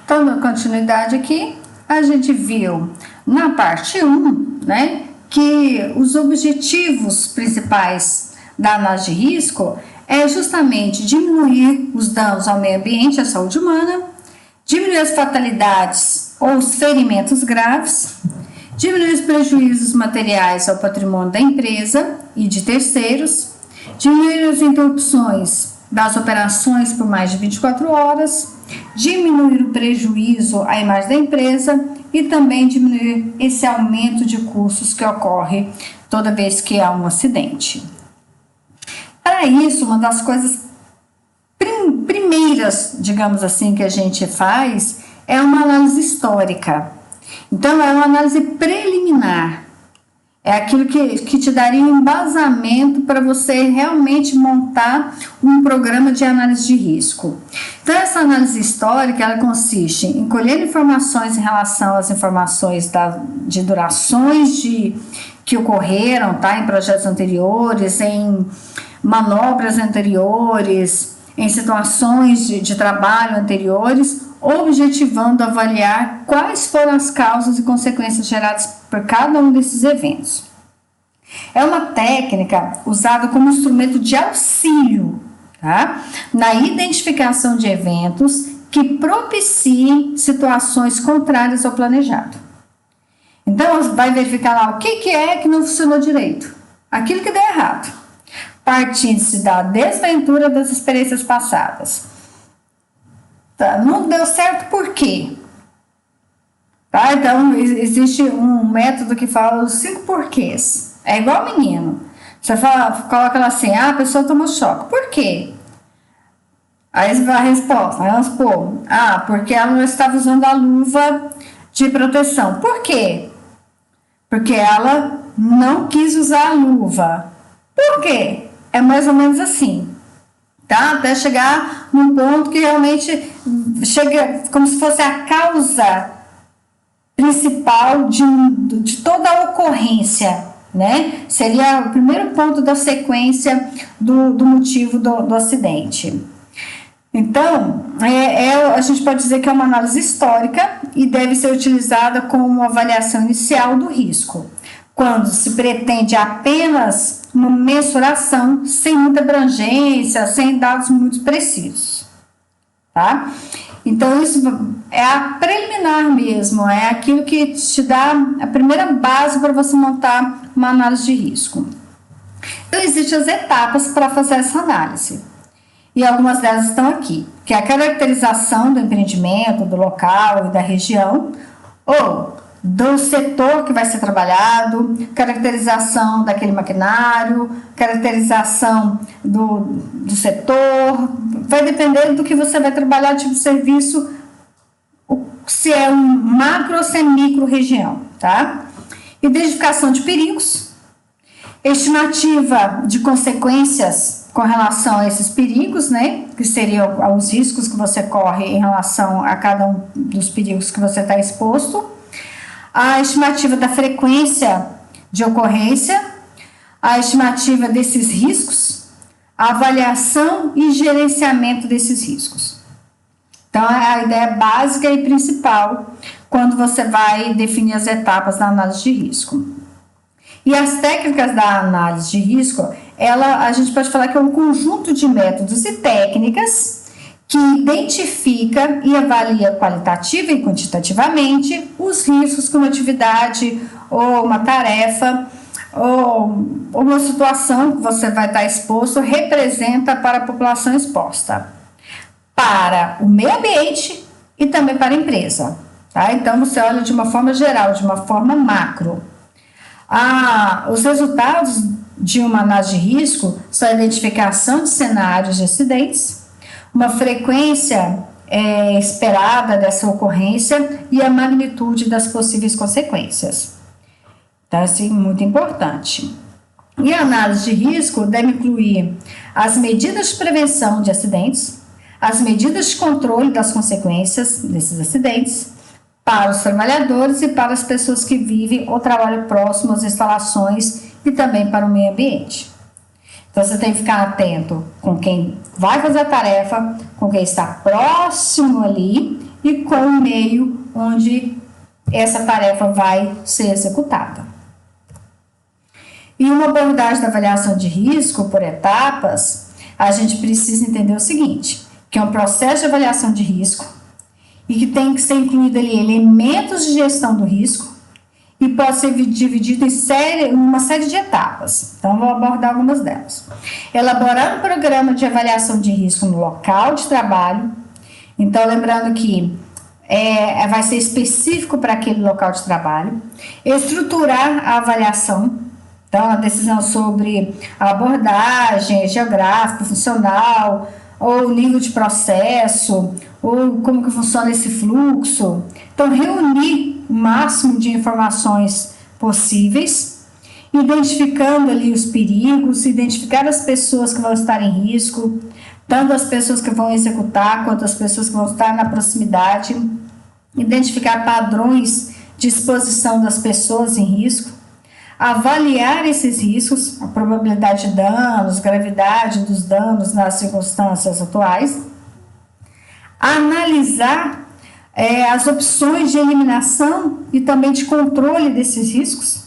Dando continuidade aqui, a gente viu na parte 1, né, que os objetivos principais da análise de risco é justamente diminuir os danos ao meio ambiente e à saúde humana, diminuir as fatalidades ou os ferimentos graves, diminuir os prejuízos materiais ao patrimônio da empresa e de terceiros, diminuir as interrupções das operações por mais de 24 horas, diminuir o prejuízo à imagem da empresa e também diminuir esse aumento de custos que ocorre toda vez que há um acidente. Para isso, uma das coisas primeiras, digamos assim, que a gente faz é uma análise histórica. Então, é uma análise preliminar. É aquilo que te daria um embasamento para você realmente montar um programa de análise de risco. Então, essa análise histórica, ela consiste em colher informações em relação às informações de durações que ocorreram, tá, em projetos anteriores, em manobras anteriores, em situações de trabalho anteriores, objetivando avaliar quais foram as causas e consequências geradas por cada um desses eventos. É uma técnica usada como instrumento de auxílio, tá, na identificação de eventos que propiciem situações contrárias ao planejado. Então, vai verificar lá o que é que não funcionou direito, aquilo que deu errado, partindo-se da desventura das experiências passadas. Tá, não deu certo por quê? Tá, então, existe um método que fala os 5 porquês. É igual menino. Você coloca lá assim, a pessoa tomou choque. Por quê? Aí vai a resposta. Aí vamos supor, porque ela não estava usando a luva de proteção. Por quê? Porque ela não quis usar a luva. Por quê? É mais ou menos assim. Tá? Até chegar num ponto que realmente chega como se fosse a causa principal de toda a ocorrência, né? Seria o primeiro ponto da sequência do motivo do acidente. Então, a gente pode dizer que é uma análise histórica e deve ser utilizada como uma avaliação inicial do risco, quando se pretende apenas uma mensuração sem muita abrangência, sem dados muito precisos, tá? Então, isso é a preliminar mesmo, é aquilo que te dá a primeira base para você montar uma análise de risco. Então, existem as etapas para fazer essa análise, e algumas delas estão aqui, que é a caracterização do empreendimento, do local e da região, ou do setor que vai ser trabalhado, caracterização daquele maquinário, caracterização do setor, vai depender do que você vai trabalhar, tipo de serviço, se é um macro ou se é micro região, tá? Identificação de perigos, estimativa de consequências com relação a esses perigos, né, que seriam os riscos que você corre em relação a cada um dos perigos que você está exposto, a estimativa da frequência de ocorrência, a estimativa desses riscos, a avaliação e gerenciamento desses riscos. Então, é a ideia básica e principal quando você vai definir as etapas da análise de risco. E as técnicas da análise de risco, a gente pode falar que é um conjunto de métodos e técnicas que identifica e avalia qualitativa e quantitativamente os riscos que uma atividade ou uma tarefa ou uma situação que você vai estar exposto representa para a população exposta, para o meio ambiente e também para a empresa. Tá? Então, você olha de uma forma geral, de uma forma macro. Os resultados de uma análise de risco são a identificação de cenários de acidentes, uma frequência esperada dessa ocorrência e a magnitude das possíveis consequências. Então, assim, muito importante. E a análise de risco deve incluir as medidas de prevenção de acidentes, as medidas de controle das consequências desses acidentes, para os trabalhadores e para as pessoas que vivem ou trabalham próximo às instalações e também para o meio ambiente. Então, você tem que ficar atento com quem vai fazer a tarefa, com quem está próximo ali e com o meio onde essa tarefa vai ser executada. E uma abordagem da avaliação de risco por etapas, a gente precisa entender o seguinte, que é um processo de avaliação de risco e que tem que ser incluído ali elementos de gestão do risco e pode ser dividido em uma série de etapas. Então, vou abordar algumas delas. Elaborar um programa de avaliação de risco no local de trabalho. Então, lembrando que vai ser específico para aquele local de trabalho. Estruturar a avaliação. Então, a decisão sobre a abordagem geográfica, funcional, ou nível de processo, ou como que funciona esse fluxo. Então, reunir o máximo de informações possíveis, identificando ali os perigos, identificar as pessoas que vão estar em risco, tanto as pessoas que vão executar, quanto as pessoas que vão estar na proximidade, identificar padrões de exposição das pessoas em risco, avaliar esses riscos, a probabilidade de danos, gravidade dos danos nas circunstâncias atuais, analisar as opções de eliminação e também de controle desses riscos.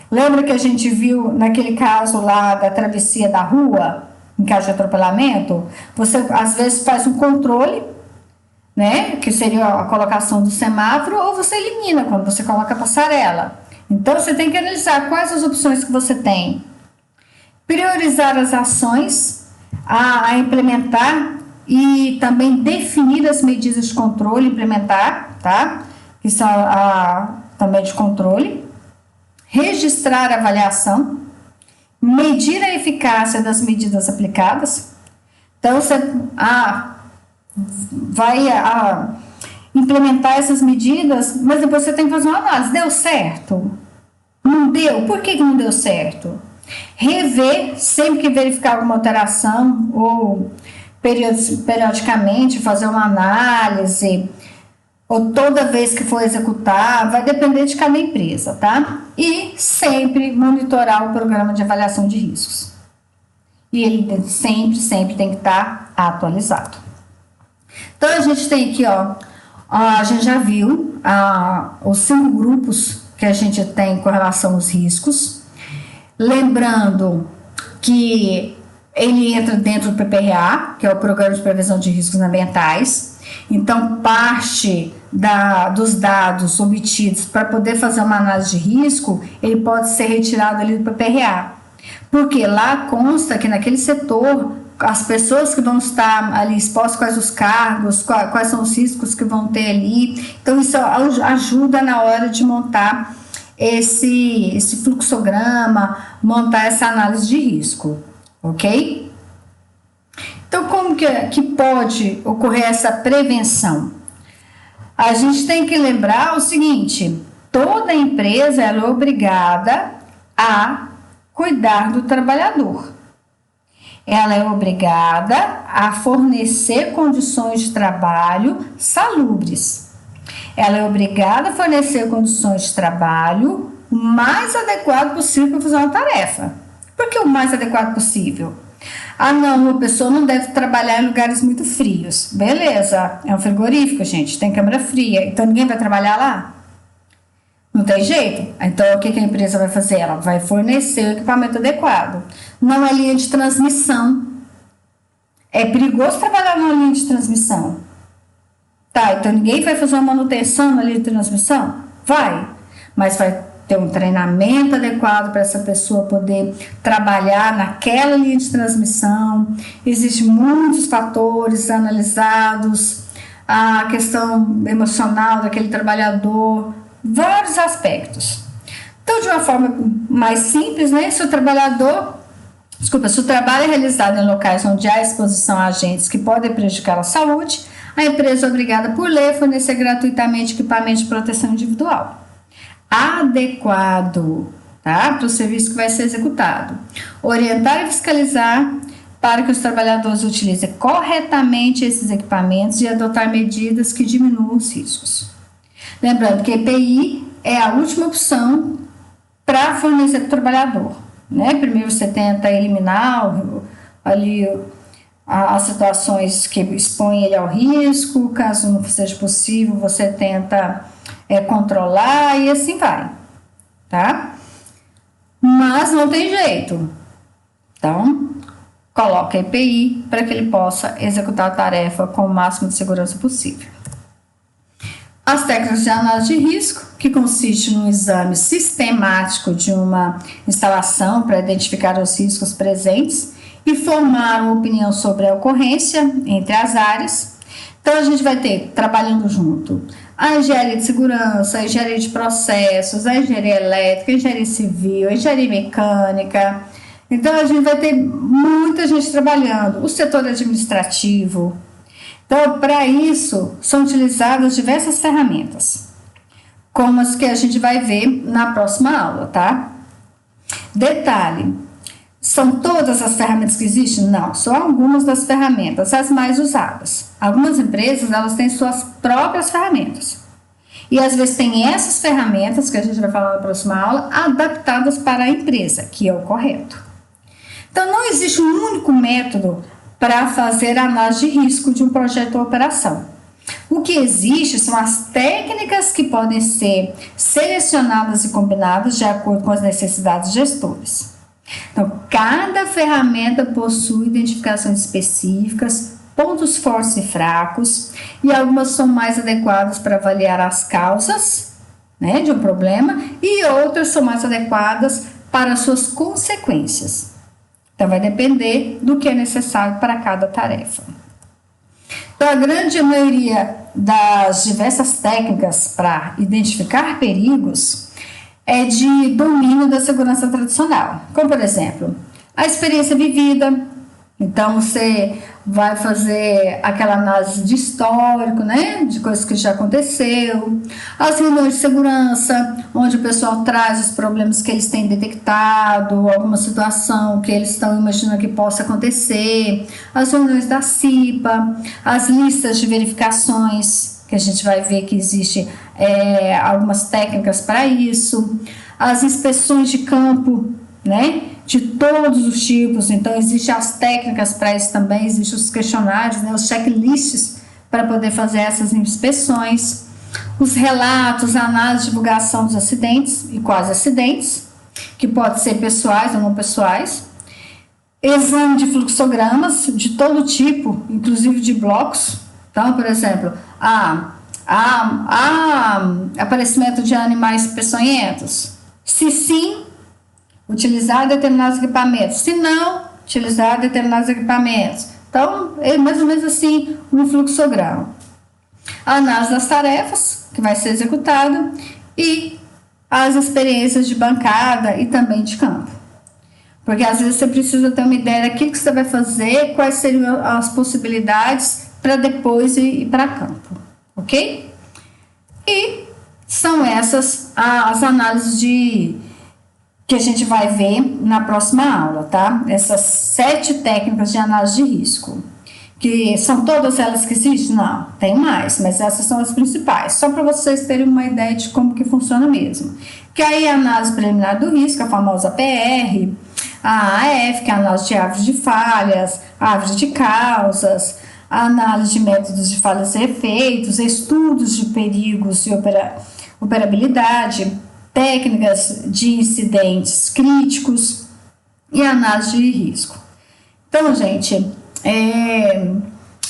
Lembra que a gente viu naquele caso lá da travessia da rua, em caso de atropelamento? Você às vezes faz um controle, né, que seria a colocação do semáforo, ou você elimina quando você coloca a passarela. Então, você tem que analisar quais as opções que você tem. Priorizar as ações a implementar e também definir as medidas de controle, implementar, tá? Que são também de controle. Registrar a avaliação. Medir a eficácia das medidas aplicadas. Então, você vai implementar essas medidas, mas depois você tem que fazer uma análise. Deu certo? Não deu? Por que não deu certo? Rever, sempre que verificar alguma alteração, ou periodicamente fazer uma análise, ou toda vez que for executar, vai depender de cada empresa, tá? E sempre monitorar o programa de avaliação de riscos. E ele sempre tem que estar atualizado. Então, a gente tem aqui, a gente já viu os 5 grupos que a gente tem com relação aos riscos. Lembrando que ele entra dentro do PPRA, que é o Programa de Prevenção de Riscos Ambientais. Então, parte dos dados obtidos para poder fazer uma análise de risco, ele pode ser retirado ali do PPRA. Porque lá consta que naquele setor, as pessoas que vão estar ali expostas, quais os cargos, quais são os riscos que vão ter ali. Então, isso ajuda na hora de montar esse fluxograma, montar essa análise de risco, ok? Então, como que pode ocorrer essa prevenção? A gente tem que lembrar o seguinte, toda empresa ela é obrigada a cuidar do trabalhador. Ela é obrigada a fornecer condições de trabalho salubres. Ela é obrigada a fornecer condições de trabalho o mais adequado possível para fazer uma tarefa. Por que o mais adequado possível? Não, uma pessoa não deve trabalhar em lugares muito frios. Beleza, é um frigorífico, gente, tem câmara fria, então ninguém vai trabalhar lá? Não tem jeito? Então, o que a empresa vai fazer? Ela vai fornecer o equipamento adequado. Não é linha de transmissão. É perigoso trabalhar numa linha de transmissão. Tá, então ninguém vai fazer uma manutenção na linha de transmissão? Vai, mas vai ter um treinamento adequado para essa pessoa poder trabalhar naquela linha de transmissão. Existem muitos fatores analisados, a questão emocional daquele trabalhador, vários aspectos. Então, de uma forma mais simples, né, se o trabalho é realizado em locais onde há exposição a agentes que podem prejudicar a saúde, a empresa é obrigada por lei a fornecer gratuitamente equipamento de proteção individual adequado, tá, para o serviço que vai ser executado. Orientar e fiscalizar para que os trabalhadores utilizem corretamente esses equipamentos e adotar medidas que diminuam os riscos. Lembrando que EPI é a última opção para fornecer para o trabalhador, né? Primeiro você tenta eliminar ali as situações que expõem ele ao risco. Caso não seja possível, você tenta controlar e assim vai, tá? Mas não tem jeito. Então, coloca EPI para que ele possa executar a tarefa com o máximo de segurança possível. As técnicas de análise de risco, que consiste num exame sistemático de uma instalação para identificar os riscos presentes e formar uma opinião sobre a ocorrência entre as áreas. Então, a gente vai ter, trabalhando junto, a engenharia de segurança, a engenharia de processos, a engenharia elétrica, a engenharia civil, a engenharia mecânica. Então, a gente vai ter muita gente trabalhando, o setor administrativo. Então, para isso, são utilizadas diversas ferramentas, como as que a gente vai ver na próxima aula, tá? Detalhe, são todas as ferramentas que existem? Não, são algumas das ferramentas, as mais usadas. Algumas empresas, elas têm suas próprias ferramentas. E às vezes tem essas ferramentas, que a gente vai falar na próxima aula, adaptadas para a empresa, que é o correto. Então, não existe um único método para fazer a análise de risco de um projeto ou operação. O que existe são as técnicas que podem ser selecionadas e combinadas de acordo com as necessidades dos gestores. Então, cada ferramenta possui identificações específicas, pontos fortes e fracos, e algumas são mais adequadas para avaliar as causas, né, de um problema, e outras são mais adequadas para suas consequências. Então, vai depender do que é necessário para cada tarefa. Então, a grande maioria das diversas técnicas para identificar perigos é de domínio da segurança tradicional, como, por exemplo, a experiência vivida. Então, você vai fazer aquela análise de histórico, né, de coisas que já aconteceu, as reuniões de segurança, onde o pessoal traz os problemas que eles têm detectado, alguma situação que eles estão imaginando que possa acontecer, as reuniões da CIPA, as listas de verificações, que a gente vai ver que existe algumas técnicas para isso, as inspeções de campo, né, de todos os tipos. Então, existem as técnicas para isso também, existem os questionários, né, os checklists para poder fazer essas inspeções, os relatos, a análise de divulgação dos acidentes e quase acidentes, que pode ser pessoais ou não pessoais, exame de fluxogramas de todo tipo, inclusive de blocos. Então, por exemplo, aparecimento de animais peçonhentos. Se sim, utilizar determinados equipamentos. Se não, utilizar determinados equipamentos. Então, é mais ou menos assim um fluxograma. A análise das tarefas, que vai ser executada, e as experiências de bancada e também de campo. Porque às vezes você precisa ter uma ideia daquilo que você vai fazer, quais seriam as possibilidades para depois ir para campo, ok? E são essas as análises que a gente vai ver na próxima aula, tá? Essas 7 técnicas de análise de risco. Que são todas elas que existem? Não, tem mais, mas essas são as principais. Só para vocês terem uma ideia de como que funciona mesmo. Que aí a análise preliminar do risco, a famosa PR, a AF, que é a análise de árvore de falhas, árvore de causas, a análise de métodos de falhas e efeitos, estudos de perigos e operabilidade, técnicas de incidentes críticos e análise de risco. Então, gente,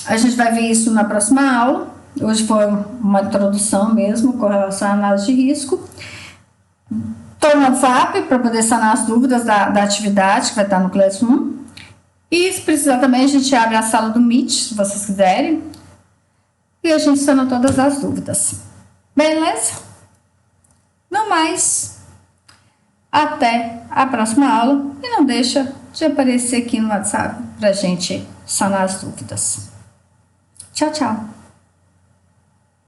a gente vai ver isso na próxima aula. Hoje foi uma introdução mesmo com relação à análise de risco. Estou no FAP para poder sanar as dúvidas da atividade que vai estar no Classroom. E se precisar também, a gente abre a sala do Meet, se vocês quiserem. E a gente sana todas as dúvidas. Beleza? No mais, até a próxima aula. E não deixa de aparecer aqui no WhatsApp para a gente sanar as dúvidas. Tchau, tchau.